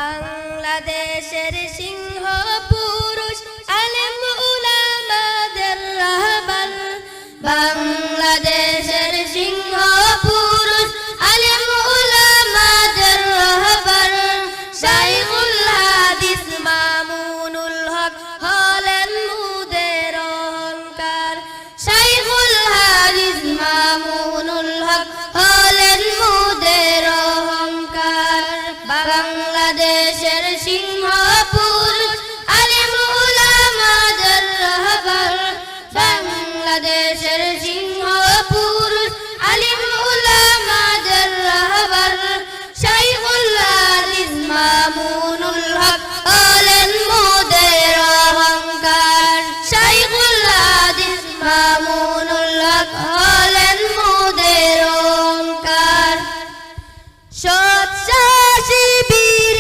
বাংলাদেশের সিংহ পুরুষ আলেম উলামাদের রাহবার বাংলাদেশের সিংহ পুরুষ আলেম উলামাদের রাহবার শাইখুল হাদিস মামুনুল হক হলেন মুদের অহংকার শাইখুল হাদিস মামুনুল হক হলেন মুদের অহংকার বাংলাদেশের সিংহ